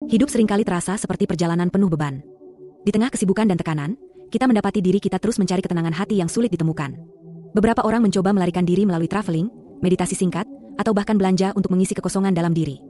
Hidup seringkali terasa seperti perjalanan penuh beban. Di tengah kesibukan dan tekanan, kita mendapati diri kita terus mencari ketenangan hati yang sulit ditemukan. Beberapa orang mencoba melarikan diri melalui traveling, meditasi singkat, atau bahkan belanja untuk mengisi kekosongan dalam diri.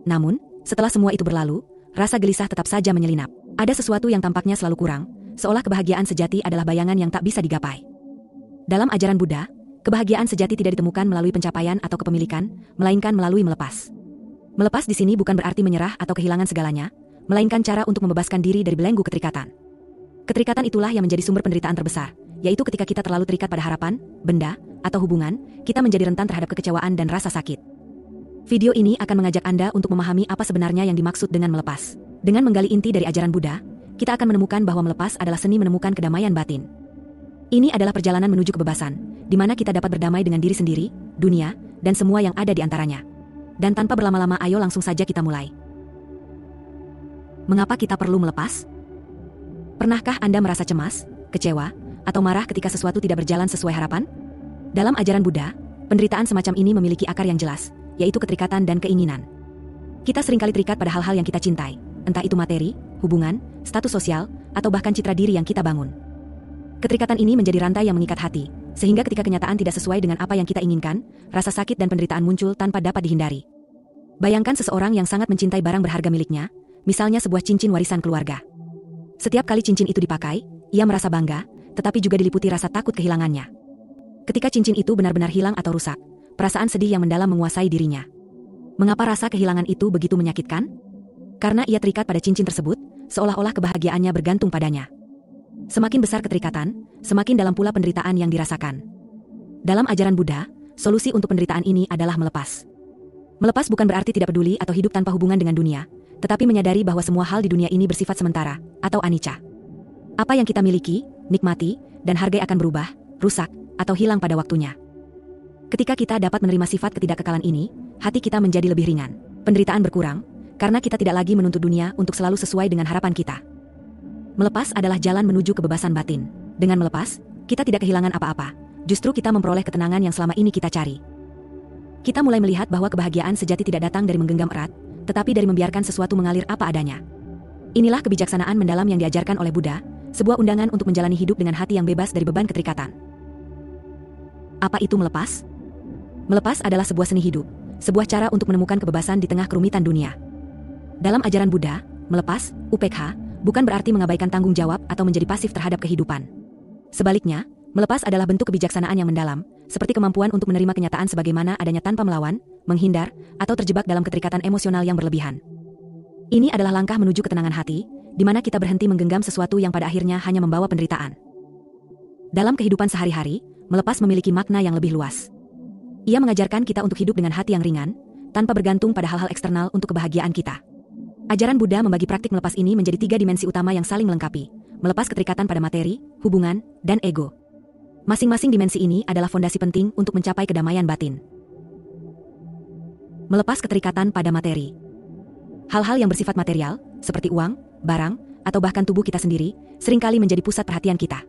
Namun, setelah semua itu berlalu, rasa gelisah tetap saja menyelinap. Ada sesuatu yang tampaknya selalu kurang, seolah kebahagiaan sejati adalah bayangan yang tak bisa digapai. Dalam ajaran Buddha, kebahagiaan sejati tidak ditemukan melalui pencapaian atau kepemilikan, melainkan melalui melepas. Melepas di sini bukan berarti menyerah atau kehilangan segalanya, melainkan cara untuk membebaskan diri dari belenggu keterikatan. Keterikatan itulah yang menjadi sumber penderitaan terbesar, yaitu ketika kita terlalu terikat pada harapan, benda, atau hubungan, kita menjadi rentan terhadap kekecewaan dan rasa sakit. Video ini akan mengajak Anda untuk memahami apa sebenarnya yang dimaksud dengan melepas. Dengan menggali inti dari ajaran Buddha, kita akan menemukan bahwa melepas adalah seni menemukan kedamaian batin. Ini adalah perjalanan menuju kebebasan, di mana kita dapat berdamai dengan diri sendiri, dunia, dan semua yang ada di antaranya. Dan tanpa berlama-lama, ayo langsung saja kita mulai. Mengapa kita perlu melepas? Pernahkah Anda merasa cemas, kecewa, atau marah ketika sesuatu tidak berjalan sesuai harapan? Dalam ajaran Buddha, penderitaan semacam ini memiliki akar yang jelas, yaitu keterikatan dan keinginan. Kita seringkali terikat pada hal-hal yang kita cintai, entah itu materi, hubungan, status sosial, atau bahkan citra diri yang kita bangun. Keterikatan ini menjadi rantai yang mengikat hati, sehingga ketika kenyataan tidak sesuai dengan apa yang kita inginkan, rasa sakit dan penderitaan muncul tanpa dapat dihindari. Bayangkan seseorang yang sangat mencintai barang berharga miliknya, misalnya sebuah cincin warisan keluarga. Setiap kali cincin itu dipakai, ia merasa bangga, tetapi juga diliputi rasa takut kehilangannya. Ketika cincin itu benar-benar hilang atau rusak, perasaan sedih yang mendalam menguasai dirinya. Mengapa rasa kehilangan itu begitu menyakitkan? Karena ia terikat pada cincin tersebut, seolah-olah kebahagiaannya bergantung padanya. Semakin besar keterikatan, semakin dalam pula penderitaan yang dirasakan. Dalam ajaran Buddha, solusi untuk penderitaan ini adalah melepas. Melepas bukan berarti tidak peduli atau hidup tanpa hubungan dengan dunia, tetapi menyadari bahwa semua hal di dunia ini bersifat sementara, atau anicca. Apa yang kita miliki, nikmati, dan hargai akan berubah, rusak, atau hilang pada waktunya. Ketika kita dapat menerima sifat ketidakkekalan ini, hati kita menjadi lebih ringan. Penderitaan berkurang, karena kita tidak lagi menuntut dunia untuk selalu sesuai dengan harapan kita. Melepas adalah jalan menuju kebebasan batin. Dengan melepas, kita tidak kehilangan apa-apa. Justru kita memperoleh ketenangan yang selama ini kita cari. Kita mulai melihat bahwa kebahagiaan sejati tidak datang dari menggenggam erat, tetapi dari membiarkan sesuatu mengalir apa adanya. Inilah kebijaksanaan mendalam yang diajarkan oleh Buddha, sebuah undangan untuk menjalani hidup dengan hati yang bebas dari beban keterikatan. Apa itu melepas? Melepas adalah sebuah seni hidup, sebuah cara untuk menemukan kebebasan di tengah kerumitan dunia. Dalam ajaran Buddha, melepas, upekha, bukan berarti mengabaikan tanggung jawab atau menjadi pasif terhadap kehidupan. Sebaliknya, melepas adalah bentuk kebijaksanaan yang mendalam, seperti kemampuan untuk menerima kenyataan sebagaimana adanya tanpa melawan, menghindar, atau terjebak dalam keterikatan emosional yang berlebihan. Ini adalah langkah menuju ketenangan hati, di mana kita berhenti menggenggam sesuatu yang pada akhirnya hanya membawa penderitaan. Dalam kehidupan sehari-hari, melepas memiliki makna yang lebih luas. Ia mengajarkan kita untuk hidup dengan hati yang ringan, tanpa bergantung pada hal-hal eksternal untuk kebahagiaan kita. Ajaran Buddha membagi praktik melepas ini menjadi 3 dimensi utama yang saling melengkapi, melepas keterikatan pada materi, hubungan, dan ego. Masing-masing dimensi ini adalah fondasi penting untuk mencapai kedamaian batin. Melepas keterikatan pada materi. Hal-hal yang bersifat material, seperti uang, barang, atau bahkan tubuh kita sendiri, seringkali menjadi pusat perhatian kita.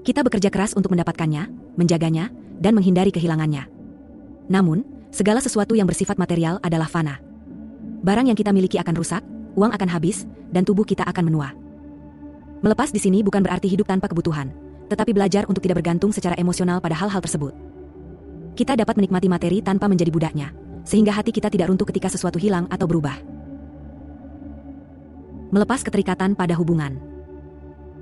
Kita bekerja keras untuk mendapatkannya, menjaganya, dan menghindari kehilangannya. Namun, segala sesuatu yang bersifat material adalah fana. Barang yang kita miliki akan rusak, uang akan habis, dan tubuh kita akan menua. Melepas di sini bukan berarti hidup tanpa kebutuhan, tetapi belajar untuk tidak bergantung secara emosional pada hal-hal tersebut. Kita dapat menikmati materi tanpa menjadi budaknya, sehingga hati kita tidak runtuh ketika sesuatu hilang atau berubah. Melepas keterikatan pada hubungan.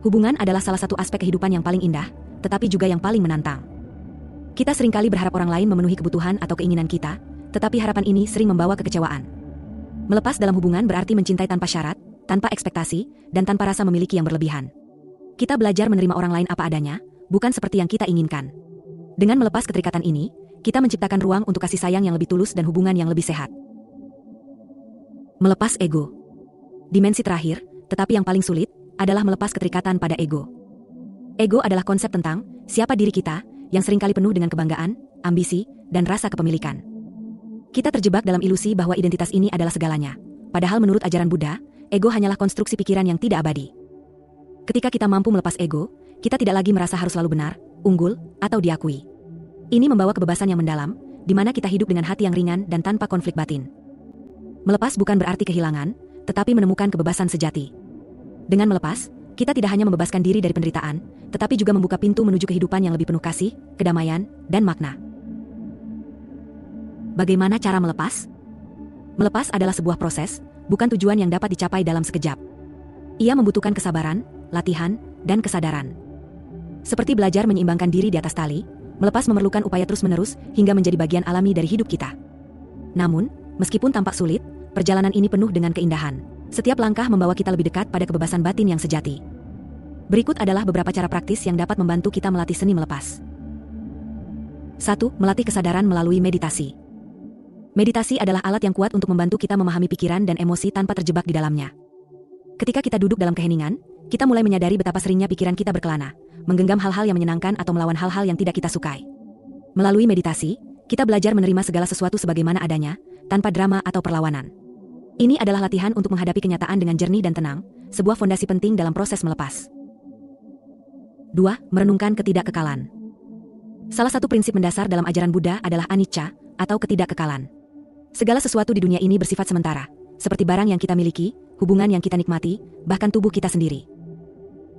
Hubungan adalah salah satu aspek kehidupan yang paling indah, tetapi juga yang paling menantang. Kita seringkali berharap orang lain memenuhi kebutuhan atau keinginan kita, tetapi harapan ini sering membawa kekecewaan. Melepas dalam hubungan berarti mencintai tanpa syarat, tanpa ekspektasi, dan tanpa rasa memiliki yang berlebihan. Kita belajar menerima orang lain apa adanya, bukan seperti yang kita inginkan. Dengan melepas keterikatan ini, kita menciptakan ruang untuk kasih sayang yang lebih tulus dan hubungan yang lebih sehat. Melepas ego. Dimensi terakhir, tetapi yang paling sulit, adalah melepas keterikatan pada ego. Ego adalah konsep tentang siapa diri kita, yang seringkali penuh dengan kebanggaan, ambisi, dan rasa kepemilikan. Kita terjebak dalam ilusi bahwa identitas ini adalah segalanya. Padahal menurut ajaran Buddha, ego hanyalah konstruksi pikiran yang tidak abadi. Ketika kita mampu melepas ego, kita tidak lagi merasa harus selalu benar, unggul, atau diakui. Ini membawa kebebasan yang mendalam, di mana kita hidup dengan hati yang ringan dan tanpa konflik batin. Melepas bukan berarti kehilangan, tetapi menemukan kebebasan sejati. Dengan melepas, kita tidak hanya membebaskan diri dari penderitaan, tetapi juga membuka pintu menuju kehidupan yang lebih penuh kasih, kedamaian, dan makna. Bagaimana cara melepas? Melepas adalah sebuah proses, bukan tujuan yang dapat dicapai dalam sekejap. Ia membutuhkan kesabaran, latihan, dan kesadaran. Seperti belajar menyeimbangkan diri di atas tali, melepas memerlukan upaya terus-menerus hingga menjadi bagian alami dari hidup kita. Namun, meskipun tampak sulit, perjalanan ini penuh dengan keindahan. Setiap langkah membawa kita lebih dekat pada kebebasan batin yang sejati. Berikut adalah beberapa cara praktis yang dapat membantu kita melatih seni melepas. 1. Melatih kesadaran melalui meditasi. Meditasi adalah alat yang kuat untuk membantu kita memahami pikiran dan emosi tanpa terjebak di dalamnya. Ketika kita duduk dalam keheningan, kita mulai menyadari betapa seringnya pikiran kita berkelana, menggenggam hal-hal yang menyenangkan atau melawan hal-hal yang tidak kita sukai. Melalui meditasi, kita belajar menerima segala sesuatu sebagaimana adanya, tanpa drama atau perlawanan. Ini adalah latihan untuk menghadapi kenyataan dengan jernih dan tenang, sebuah fondasi penting dalam proses melepas. 2. Merenungkan ketidakkekalan. Salah satu prinsip mendasar dalam ajaran Buddha adalah anicca, atau ketidakkekalan. Segala sesuatu di dunia ini bersifat sementara, seperti barang yang kita miliki, hubungan yang kita nikmati, bahkan tubuh kita sendiri.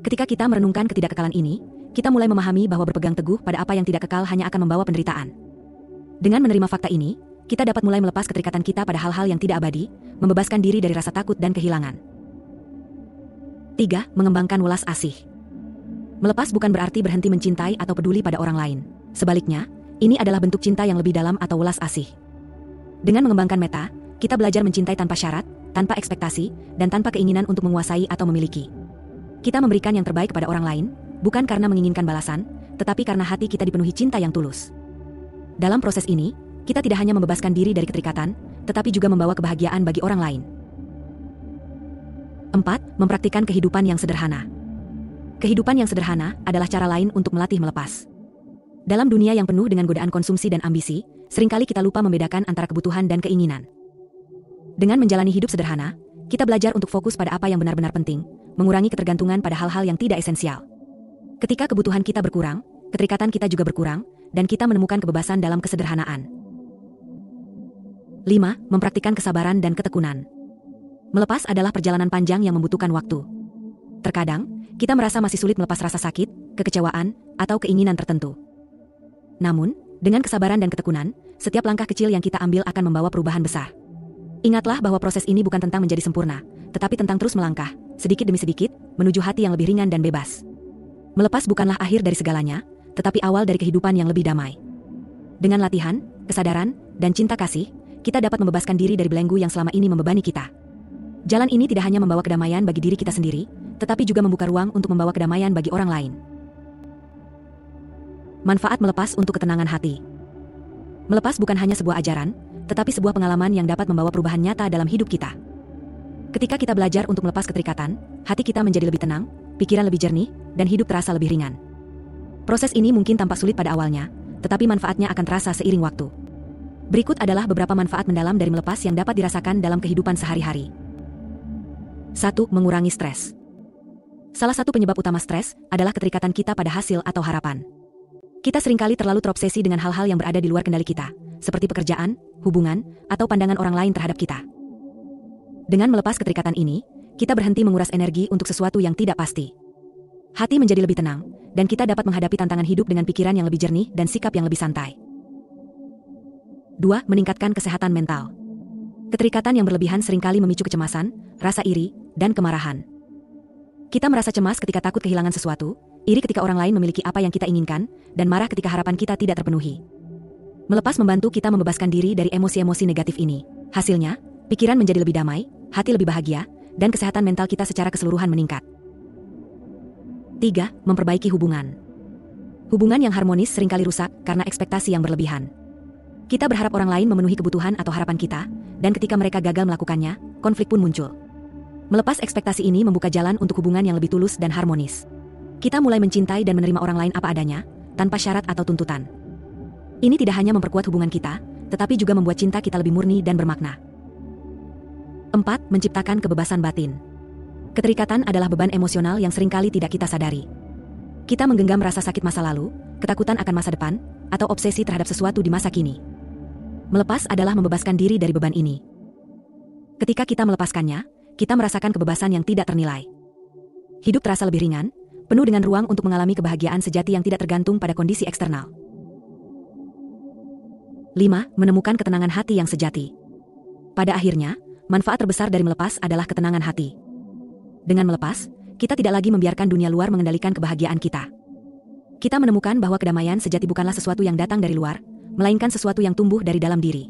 Ketika kita merenungkan ketidakkekalan ini, kita mulai memahami bahwa berpegang teguh pada apa yang tidak kekal hanya akan membawa penderitaan. Dengan menerima fakta ini, kita dapat mulai melepas keterikatan kita pada hal-hal yang tidak abadi, membebaskan diri dari rasa takut dan kehilangan. 3. Mengembangkan welas asih. Melepas bukan berarti berhenti mencintai atau peduli pada orang lain. Sebaliknya, ini adalah bentuk cinta yang lebih dalam atau welas asih. Dengan mengembangkan metta, kita belajar mencintai tanpa syarat, tanpa ekspektasi, dan tanpa keinginan untuk menguasai atau memiliki. Kita memberikan yang terbaik pada orang lain, bukan karena menginginkan balasan, tetapi karena hati kita dipenuhi cinta yang tulus. Dalam proses ini, kita tidak hanya membebaskan diri dari keterikatan, tetapi juga membawa kebahagiaan bagi orang lain. 4. Mempraktikkan kehidupan yang sederhana. Kehidupan yang sederhana adalah cara lain untuk melatih melepas. Dalam dunia yang penuh dengan godaan konsumsi dan ambisi, seringkali kita lupa membedakan antara kebutuhan dan keinginan. Dengan menjalani hidup sederhana, kita belajar untuk fokus pada apa yang benar-benar penting, mengurangi ketergantungan pada hal-hal yang tidak esensial. Ketika kebutuhan kita berkurang, keterikatan kita juga berkurang, dan kita menemukan kebebasan dalam kesederhanaan. 5. Mempraktikkan kesabaran dan ketekunan. Melepas adalah perjalanan panjang yang membutuhkan waktu. Terkadang, kita merasa masih sulit melepas rasa sakit, kekecewaan, atau keinginan tertentu. Namun, dengan kesabaran dan ketekunan, setiap langkah kecil yang kita ambil akan membawa perubahan besar. Ingatlah bahwa proses ini bukan tentang menjadi sempurna, tetapi tentang terus melangkah, sedikit demi sedikit, menuju hati yang lebih ringan dan bebas. Melepas bukanlah akhir dari segalanya, tetapi awal dari kehidupan yang lebih damai. Dengan latihan, kesadaran, dan cinta kasih, kita dapat membebaskan diri dari belenggu yang selama ini membebani kita. Jalan ini tidak hanya membawa kedamaian bagi diri kita sendiri, tetapi juga membuka ruang untuk membawa kedamaian bagi orang lain. Manfaat melepas untuk ketenangan hati. Melepas bukan hanya sebuah ajaran, tetapi sebuah pengalaman yang dapat membawa perubahan nyata dalam hidup kita. Ketika kita belajar untuk melepas keterikatan, hati kita menjadi lebih tenang, pikiran lebih jernih, dan hidup terasa lebih ringan. Proses ini mungkin tampak sulit pada awalnya, tetapi manfaatnya akan terasa seiring waktu. Berikut adalah beberapa manfaat mendalam dari melepas yang dapat dirasakan dalam kehidupan sehari-hari. 1. Mengurangi stres. Salah satu penyebab utama stres adalah keterikatan kita pada hasil atau harapan. Kita seringkali terlalu terobsesi dengan hal-hal yang berada di luar kendali kita, seperti pekerjaan, hubungan, atau pandangan orang lain terhadap kita. Dengan melepas keterikatan ini, kita berhenti menguras energi untuk sesuatu yang tidak pasti. Hati menjadi lebih tenang, dan kita dapat menghadapi tantangan hidup dengan pikiran yang lebih jernih dan sikap yang lebih santai. 2. Meningkatkan kesehatan mental. Keterikatan yang berlebihan seringkali memicu kecemasan, rasa iri, dan kemarahan. Kita merasa cemas ketika takut kehilangan sesuatu, iri ketika orang lain memiliki apa yang kita inginkan, dan marah ketika harapan kita tidak terpenuhi. Melepas membantu kita membebaskan diri dari emosi-emosi negatif ini. Hasilnya, pikiran menjadi lebih damai, hati lebih bahagia, dan kesehatan mental kita secara keseluruhan meningkat. 3. Memperbaiki hubungan. Hubungan yang harmonis seringkali rusak karena ekspektasi yang berlebihan. Kita berharap orang lain memenuhi kebutuhan atau harapan kita, dan ketika mereka gagal melakukannya, konflik pun muncul. Melepas ekspektasi ini membuka jalan untuk hubungan yang lebih tulus dan harmonis. Kita mulai mencintai dan menerima orang lain apa adanya, tanpa syarat atau tuntutan. Ini tidak hanya memperkuat hubungan kita, tetapi juga membuat cinta kita lebih murni dan bermakna. 4. Menciptakan kebebasan batin. Keterikatan adalah beban emosional yang seringkali tidak kita sadari. Kita menggenggam rasa sakit masa lalu, ketakutan akan masa depan, atau obsesi terhadap sesuatu di masa kini. Melepas adalah membebaskan diri dari beban ini. Ketika kita melepaskannya, kita merasakan kebebasan yang tidak ternilai. Hidup terasa lebih ringan, penuh dengan ruang untuk mengalami kebahagiaan sejati yang tidak tergantung pada kondisi eksternal. 5. Menemukan ketenangan hati yang sejati. Pada akhirnya, manfaat terbesar dari melepas adalah ketenangan hati. Dengan melepas, kita tidak lagi membiarkan dunia luar mengendalikan kebahagiaan kita. Kita menemukan bahwa kedamaian sejati bukanlah sesuatu yang datang dari luar, melainkan sesuatu yang tumbuh dari dalam diri.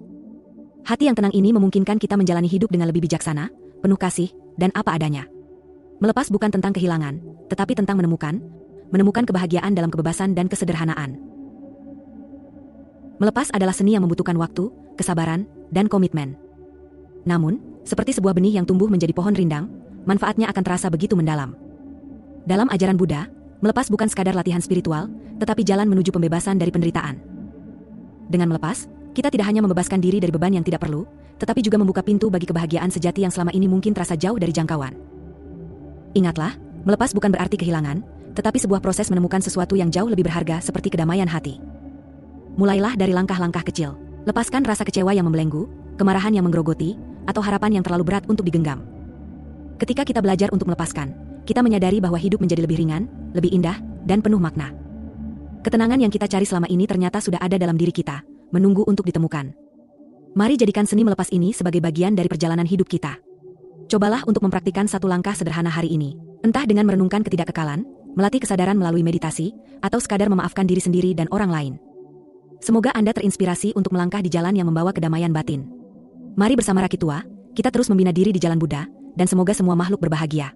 Hati yang tenang ini memungkinkan kita menjalani hidup dengan lebih bijaksana, penuh kasih, dan apa adanya. Melepas bukan tentang kehilangan, tetapi tentang menemukan kebahagiaan dalam kebebasan dan kesederhanaan. Melepas adalah seni yang membutuhkan waktu, kesabaran, dan komitmen. Namun, seperti sebuah benih yang tumbuh menjadi pohon rindang, manfaatnya akan terasa begitu mendalam. Dalam ajaran Buddha, melepas bukan sekadar latihan spiritual, tetapi jalan menuju pembebasan dari penderitaan. Dengan melepas, kita tidak hanya membebaskan diri dari beban yang tidak perlu, tetapi juga membuka pintu bagi kebahagiaan sejati yang selama ini mungkin terasa jauh dari jangkauan. Ingatlah, melepas bukan berarti kehilangan, tetapi sebuah proses menemukan sesuatu yang jauh lebih berharga seperti kedamaian hati. Mulailah dari langkah-langkah kecil. Lepaskan rasa kecewa yang membelenggu, kemarahan yang menggerogoti, atau harapan yang terlalu berat untuk digenggam. Ketika kita belajar untuk melepaskan, kita menyadari bahwa hidup menjadi lebih ringan, lebih indah, dan penuh makna. Ketenangan yang kita cari selama ini ternyata sudah ada dalam diri kita, menunggu untuk ditemukan. Mari jadikan seni melepas ini sebagai bagian dari perjalanan hidup kita. Cobalah untuk mempraktikkan satu langkah sederhana hari ini, entah dengan merenungkan ketidakkekalan, melatih kesadaran melalui meditasi, atau sekadar memaafkan diri sendiri dan orang lain. Semoga Anda terinspirasi untuk melangkah di jalan yang membawa kedamaian batin. Mari bersama Rakitua, kita terus membina diri di jalan Buddha, dan semoga semua makhluk berbahagia.